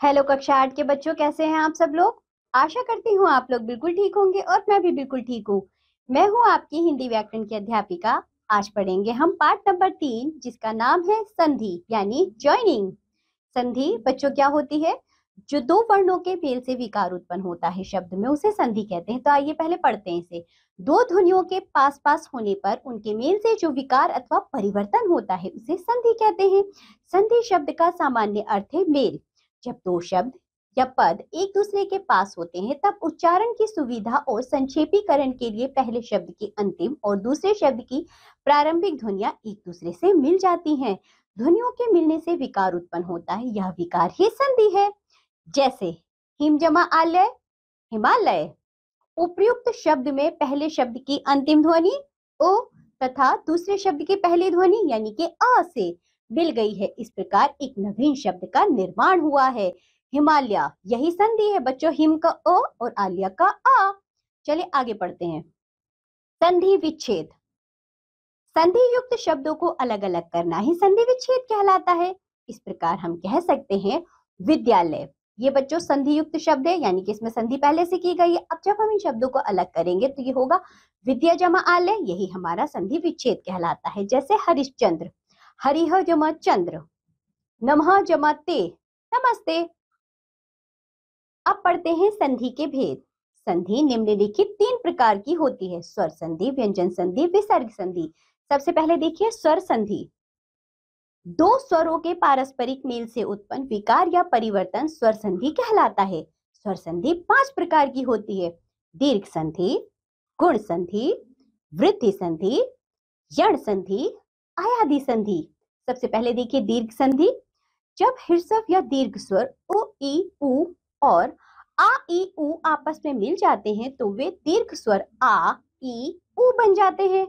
Hello कक्षा 8 के बच्चों, कैसे हैं आप सब लोग। आशा करती हूँ आप लोग बिल्कुल ठीक होंगे और मैं भी बिल्कुल ठीक हूँ। मैं हूँ आपकी हिंदी व्याकरण की अध्यापिका। आज पढ़ेंगे हम पाठ नंबर 3, जिसका नाम है संधि यानी ज्वाइनिंग। संधि बच्चों क्या होती है? जो दो वर्णों के मेल से विकार उत्पन्न होता है शब्द में, उसे संधि कहते हैं। तो आइए पहले पढ़ते हैं इसे। दो ध्वनियों के पास पास होने पर उनके मेल से जो विकार अथवा परिवर्तन होता है उसे संधि कहते हैं। संधि शब्द का सामान्य अर्थ है मेल। जब दो शब्द या पद एक दूसरे के पास होते हैं तब उच्चारण की सुविधा और संक्षेपीकरण के लिए पहले शब्द की अंतिम और दूसरे शब्द की प्रारंभिक ध्वनियां एक दूसरे से मिल जाती हैं। ध्वनियों के मिलने से विकार उत्पन्न होता है, यह विकार ही संधि है। जैसे हिम जमा आलय, हिमालय। उपर्युक्त शब्द में पहले शब्द की अंतिम ध्वनि ओ तथा दूसरे शब्द की पहली ध्वनि यानी कि अ से मिल गई है। इस प्रकार एक नवीन शब्द का निर्माण हुआ है, हिमालय। यही संधि है बच्चों, हिम का अ और आलिया का आ। चलिए आगे पढ़ते हैं। संधि विच्छेद। संधि युक्त शब्दों को अलग अलग करना ही संधि विच्छेद कहलाता है। इस प्रकार हम कह सकते हैं विद्यालय। ये बच्चों संधि युक्त शब्द है, यानी कि इसमें संधि पहले से की गई है। अब जब हम इन शब्दों को अलग करेंगे तो ये होगा विद्या जमा आलय, यही हमारा संधि विच्छेद कहलाता है। जैसे हरिश्चंद्र, हरिह जमा चंद्र, नमः जमा ते, नमस्ते। अब पढ़ते हैं संधि के भेद। संधि निम्नलिखित 3 प्रकार की होती है: स्वर संधि, व्यंजन संधि, विसर्ग संधि। सबसे पहले देखिए स्वर संधि। दो स्वरों के पारस्परिक मेल से उत्पन्न विकार या परिवर्तन स्वर संधि कहलाता है। स्वर संधि 5 प्रकार की होती है: दीर्घ संधि, गुण संधि, वृद्धि संधि, यण संधि, आयादी संधि। सबसे पहले देखिए दीर्घ संधि। जब ह्रस्व या दीर्घ स्वर ओ ई उ और आ ई उ आपस में मिल जाते हैं तो वे दीर्घ स्वर आ ई उ बन जाते हैं।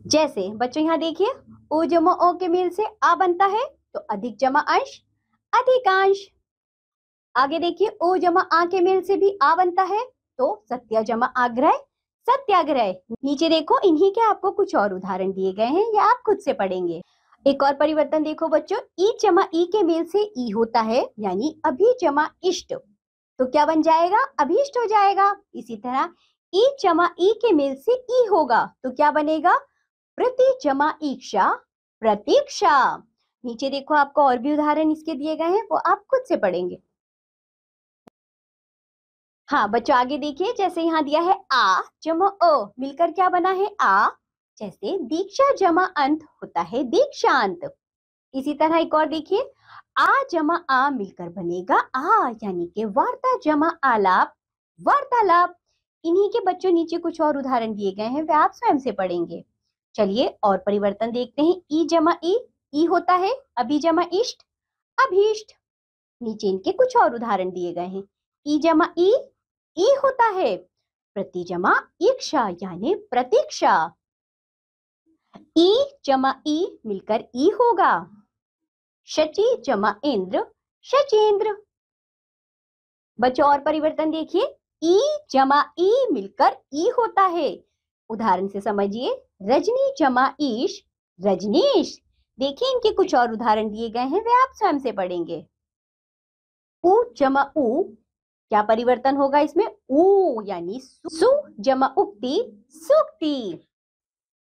जैसे बच्चों यहाँ देखिए, ओ जमा ओ के मेल से आ बनता है तो अधिक जमा अंश, अधिकांश। आगे देखिए ओ जमा आ के मेल से भी आ बनता है तो सत्या जमा आग्रह, सत्याग्रह। नीचे देखो, इन्हीं के आपको कुछ और उदाहरण दिए गए हैं, या आप खुद से पढ़ेंगे। एक और परिवर्तन देखो बच्चों, ई जमा ई के मेल से ई होता है यानी अभी जमा इष्ट, तो क्या बन जाएगा? अभीष्ट हो जाएगा। इसी तरह ई जमा ई के मेल से ई होगा तो क्या बनेगा? प्रति जमा ईक्षा, प्रतीक्षा। नीचे देखो आपको और भी उदाहरण इसके दिए गए हैं, वो आप खुद से पढ़ेंगे। हाँ बच्चों आगे देखिए, जैसे यहाँ दिया है आ जमा अ, मिलकर क्या बना है? आ। जैसे दीक्षा जमा अंत होता है दीक्षांत। इसी तरह एक और देखिए, आ जमा आ मिलकर बनेगा आ, यानी कि वार्ता जमा आलाप, वार्तालाप। इन्हीं के बच्चों नीचे कुछ और उदाहरण दिए गए हैं, वे आप स्वयं से पढ़ेंगे। चलिए और परिवर्तन देखते हैं। ई जमा ई होता है अभी जमा इष्ट, अभीष्ट। नीचे इनके कुछ और उदाहरण दिए गए हैं। ई जमा ई होता है प्रति जमा ईक्षा यानी प्रतीक्षा। ई जमा ई मिलकर ई होगा शची जमा इंद्र, शचींद्र। बच्चों और परिवर्तन देखिए, ई जमा ई मिलकर ई होता है। उदाहरण से समझिए, रजनी जमा ईश, रजनीश। देखिए इनके कुछ और उदाहरण दिए गए हैं, वे आप स्वयं से पढ़ेंगे। उ जमा उ, क्या परिवर्तन होगा इसमें? उ यानी सु जमा उक्ति, सुक्ति।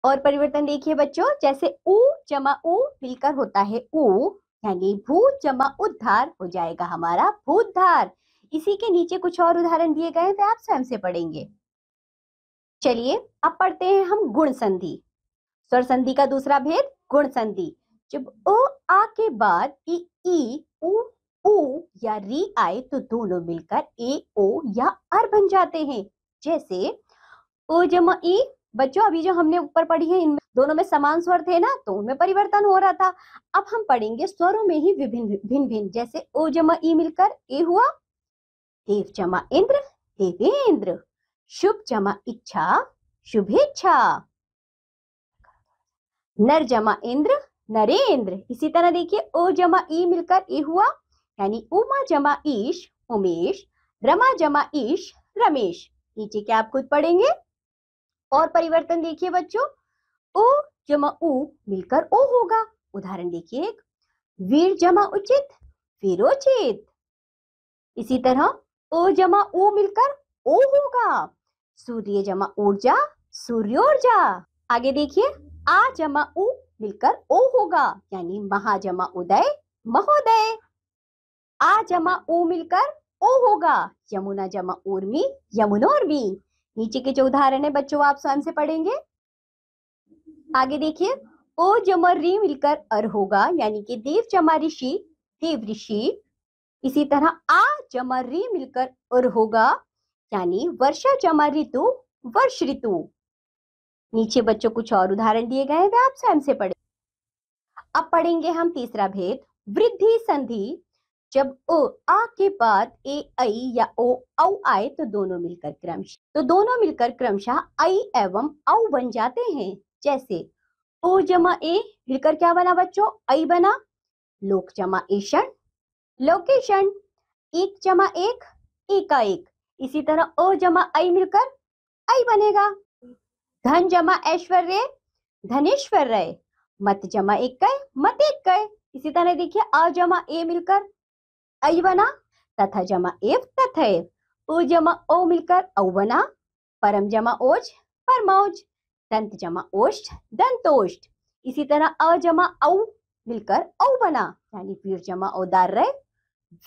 और परिवर्तन देखिए बच्चों, जैसे उ जमा उ मिलकर होता है उ, यानी भू जमा उद्धार हो जाएगा हमारा भूतधार। इसी के नीचे कुछ और उदाहरण दिए गए हैं, वे आप स्वयं से पढ़ेंगे। चलिए अब पढ़ते हैं हम गुण संधि। स्वर संधि का दूसरा भेद गुण संधि। जब ओ आ के बाद ई उ या री आए तो दोनों मिलकर ए ओ या अर बन जाते हैं। जैसे ओ जमा ई। बच्चों अभी जो हमने ऊपर पढ़ी है, इन दोनों में समान स्वर थे ना, तो उनमें परिवर्तन हो रहा था। अब हम पढ़ेंगे स्वरों में ही विभिन्न भिन्न भिन्न। जैसे ओ जमा ई मिलकर ए हुआ देव जमा इंद्र, देवेंद्र। शुभ जमा इच्छा, शुभेच्छा। नर जमा इंद्र, नरेंद्र। इसी तरह देखिए, ओ जमा ई मिलकर ए हुआ यानी उमा जमा ईश, उमेश। रमा जमा ईश, रमेश। नीचे क्या आप खुद पढ़ेंगे। और परिवर्तन देखिए बच्चों, ओ जमा उ मिलकर ओ होगा। उदाहरण देखिए, एक वीर जमा उचित, विरोचित। इसी तरह ओ जमा ऊ मिलकर ओ होगा, सूर्य जमा ऊर्जा सूर्योर्जा। आगे देखिए, आ जमा उ मिलकर ओ होगा, यानी महा जमा उदय महोदय। आ जमा ऊ मिलकर ओ होगा, यमुना जमा उर्मी यमुनोर्मी। नीचे के जो उदाहरण है बच्चों आप स्वयं से पढ़ेंगे। आगे देखिए, ओ जमा री मिलकर अर होगा, यानी कि देव जमा ऋषि देव ऋषि। इसी तरह आ जमा री मिलकर उर होगा, यानी वर्षा जमा ऋतु वर्ष ऋतु। नीचे बच्चों कुछ और उदाहरण दिए गए हैं, वे आप स्वयं से पढ़ें। अब पढ़ेंगे हम तीसरा भेद, वृद्धि संधि। जब ओ आ के बाद ए आई या ओ औ आए तो दोनों मिलकर क्रमशः आई एवं औ बन जाते हैं। जैसे ओ जमा ए मिलकर क्या बना बच्चों? आई बना। लोक जमा एषण लोकेशन। एक जमा एक एकाएक। इसी तरह ओ जमा आई मिलकर आई बनेगा। धन जमा ऐश्वर्य धनेश्वर्य। मत जमा इक्कय मत इक्कय। इसी तरह देखिए, आ जमा ए मिलकर आई बना, तथा जमा एव तथैव। उ जमा ओ मिलकर औ बना, परम जमा ओज परमौज। दंत जमा ओष्ठ दंतोष्ठ। इसी तरह अ जमा औ मिलकर औ बना, यानी वीर जमा औदार्य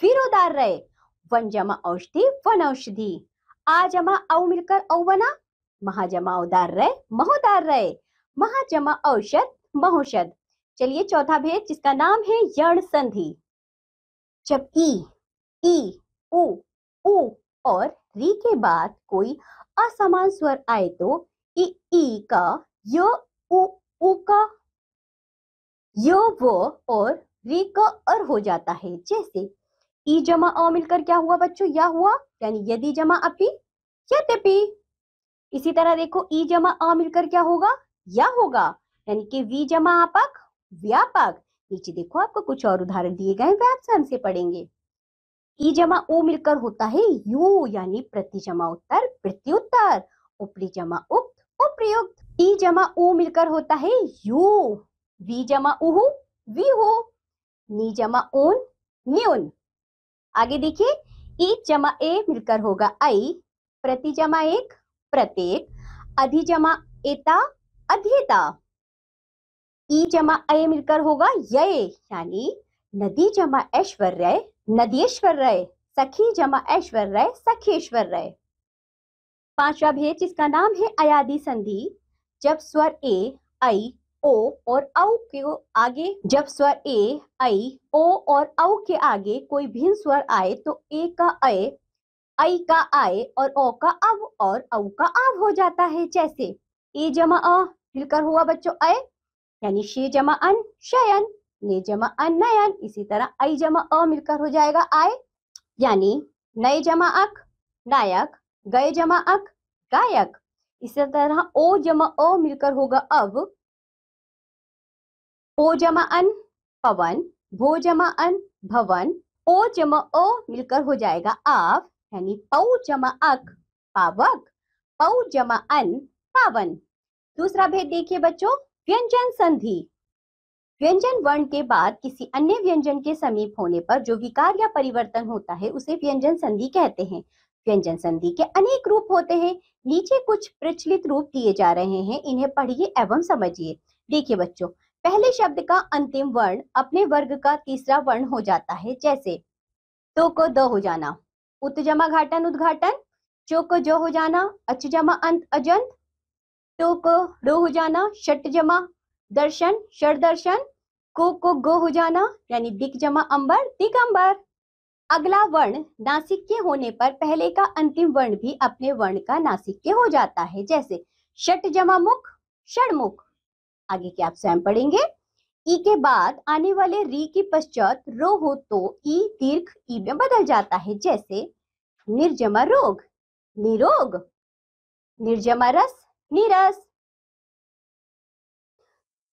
वीरोदार्य। वन जमा औषधि वनौषधि। आ जमा औ मिलकर औ बना, महा जमा औदार्य महोदार्य। महा जमा औषध महौषध। चलिए चौथा भेद, जिसका नाम है यण संधि। जब ई, उ और री के बाद कोई असमान स्वर आए तो ई का य उ का य वो और री का अर हो जाता है। जैसे ई जमा अ मिलकर क्या हुआ बच्चों? या हुआ, यानी यदि जमा अपि यद्यपि। इसी तरह देखो, ई जमा अ मिलकर क्या होगा? या होगा, यानी कि वी जमा आपक व्यापक। नीचे देखो आपको कुछ और उदाहरण दिए गए हैं, वे आप स्वयं से पढ़ेंगे। ई जमा ओ मिलकर होता है यू, यानी प्रति जमा उत्तर प्रत्युत्तर। उपरी जमा उक्त उपयुक्त। ई जमा ऊ मिलकर होता है यू। वी जमा उहु विहु। नी जमा ऊन न्यून। आगे देखिए, ई जमा ए मिलकर होगा आई, प्रति जमा एक प्रत्येक, अधि जमा एता अधिता। ई जमा अय मिलकर होगा ये, यानी नदी जमा ऐश्वर्य नदीश्वर्य। सखी जमा ऐश्वर्य सखेश्वर्य। पांचवा भेद, जिसका नाम है अयादि संधि। जब स्वर ए आई ओ और औ के आगे के आगे कोई भिन्न स्वर आए तो ए का अय, आई का आय और ओ का अव और औ का आव हो जाता है। जैसे ए जमा अ मिलकर हुआ बच्चों अय, यानी शे जमा अन शयन, ने जमा अन नयन। इसी तरह आई जमा अ मिलकर हो जाएगा आय, यानी नए जमा अक नायक, गए जमा अक गायक। इसी तरह ओ जमा अ मिलकर होगा अव, ओ जमा अन पवन, भो जमा अन भवन। ओ जमा अ मिलकर हो जाएगा आव, यानी पौ जमा अक पावक, पौ जमा अन पावन। दूसरा भेद देखिए बच्चों, व्यंजन संधि। व्यंजन वर्ण के बाद किसी अन्य व्यंजन के समीप होने पर जो विकार या परिवर्तन होता है उसे व्यंजन संधि कहते हैं। व्यंजन संधि के अनेक रूप होते हैं। नीचे कुछ प्रचलित रूप दिए जा रहे हैं, इन्हें पढ़िए एवं समझिए। देखिए बच्चों, पहले शब्द का अंतिम वर्ण अपने वर्ग का तीसरा वर्ण हो जाता है। जैसे तो को द हो जाना, उत जमा घाटन उद्घाटन। चो को जो हो जाना, अच जमा अंत अजंत। तो को रो हो जाना, षट जमा दर्शन षड दर्शन। को गो हो जाना, यानी दिक जमा अंबर दिगंबर। अगला वर्ण नासिक्य होने पर पहले का अंतिम वर्ण भी अपने वर्ण का नासिक्य हो जाता है। जैसे षट जमा मुख षडमुख। आगे के आप स्वयं पढ़ेंगे। ई के बाद आने वाले री के पश्चात रो हो तो ई दीर्घ ई में बदल जाता है। जैसे निर्जमा रोग निरोग, निर्जमा रस नीरस।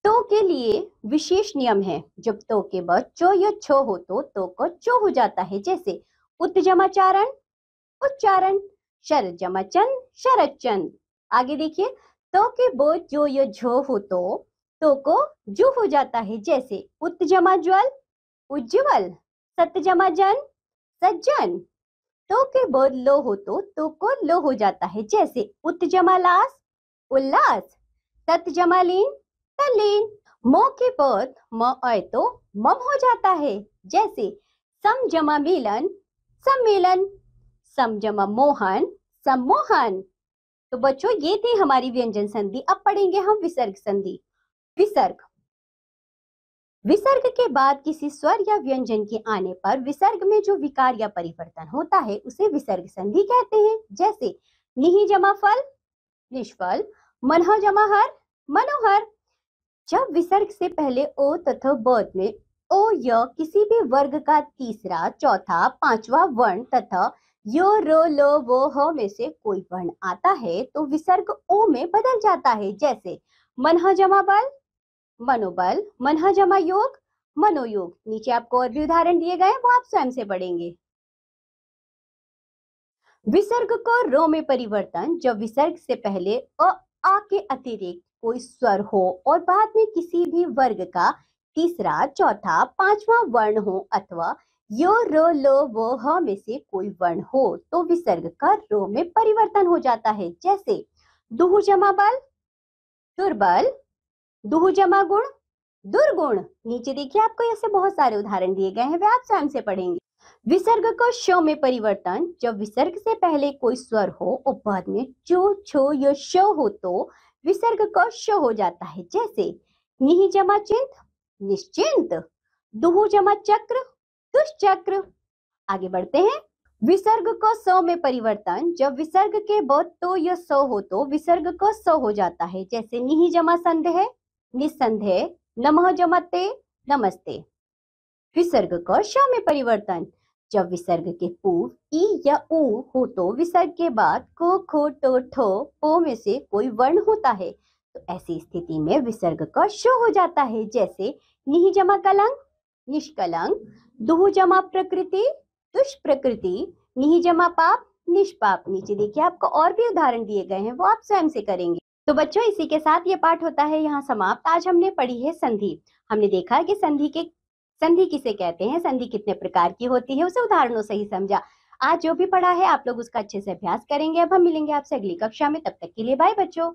तो के लिए विशेष नियम है, जब तो के बाद चो या छो हो तो को चो हो जाता है। जैसे उत जमा चारण उच्चारण, शरद जमा चंद शरद चंद। आगे देखिए, तो के बाद जो या झो हो तो को जू हो जाता है। जैसे उत जमा ज्वल उज्ज्वल, सत जमा जन सज्जन। तो के बाद लो हो तो को लो हो जाता है, जैसे उत जमा लास उल्लास। तत जमा लीन तल्लीन। मो के बाद म आए तो मम हो जाता है, जैसे सम जमा मिलन सम्मेलन। सम जमा मोहन सम्मोहन। तो बच्चों ये थी हमारी व्यंजन संधि। अब पढ़ेंगे हम विसर्ग संधि। विसर्ग, विसर्ग के बाद किसी स्वर या व्यंजन के आने पर विसर्ग में जो विकार या परिवर्तन होता है उसे विसर्ग संधि कहते हैं, जैसे निहि जमा फल निष्फल, मनह जमा हर मनोहर। जब विसर्ग से पहले ओ तथा बाद में ओ य किसी भी वर्ग का तीसरा, चौथा, पांचवा वर्ण तथा यो रो लो वो ह में से कोई वर्ण आता है तो विसर्ग ओ में बदल जाता है, जैसे मनह जमा बल मनोबल, मनह जमा योग मनोयोग। नीचे आपको और भी उदाहरण दिए गए, वो आप स्वयं से पढ़ेंगे। विसर्ग को रो में परिवर्तन, जब विसर्ग से पहले अ आ के अतिरिक्त कोई स्वर हो और बाद में किसी भी वर्ग का तीसरा, चौथा, पांचवा वर्ण हो अथवा यो रो लो वो ह में से कोई वर्ण हो तो विसर्ग का रो में परिवर्तन हो जाता है, जैसे दुहु जमा बल दुर्बल, दुहु जमा गुण दुर्गुण। नीचे देखिए आपको ऐसे बहुत सारे उदाहरण दिए गए हैं, वे आप स्वयं से पढ़ेंगे। विसर्ग को श में परिवर्तन, जब विसर्ग से पहले कोई स्वर हो और बाद में चो छो या श हो तो विसर्ग को श हो जाता है, जैसे निहि जमा चिंत निश्चिंत, दुहु जमा चक्र दुष्चक्र। आगे बढ़ते हैं। विसर्ग को स में परिवर्तन, जब विसर्ग के बाद तो या स हो तो विसर्ग को स हो जाता है, जैसे निहि जमा संदेह निस्संदेह, नमः जमा ते नमस्ते। विसर्ग को श में परिवर्तन, जब विसर्ग के पूर्व ई या ऊ हो तो विसर्ग के बाद को खो टो ठो पो में से कोई वर्ण होता है तो ऐसी स्थिति में विसर्ग का श हो जाता है, जैसे निहि जमा कलंक निष्कलंक, दुहु जमा प्रकृति दुष्प्रकृति, निहि जमा पाप निष्पाप। नीचे देखिए आपको और भी उदाहरण दिए गए हैं, वो आप स्वयं से करेंगे। तो बच्चों इसी के साथ ये पाठ होता है यहाँ समाप्त। आज हमने पढ़ी है संधि। हमने देखा कि संधि किसे कहते हैं, संधि कितने प्रकार की होती है, उसे उदाहरणों से ही समझा। आज जो भी पढ़ा है आप लोग उसका अच्छे से अभ्यास करेंगे। अब हम मिलेंगे आपसे अगली कक्षा में, तब तक के लिए बाय बच्चों।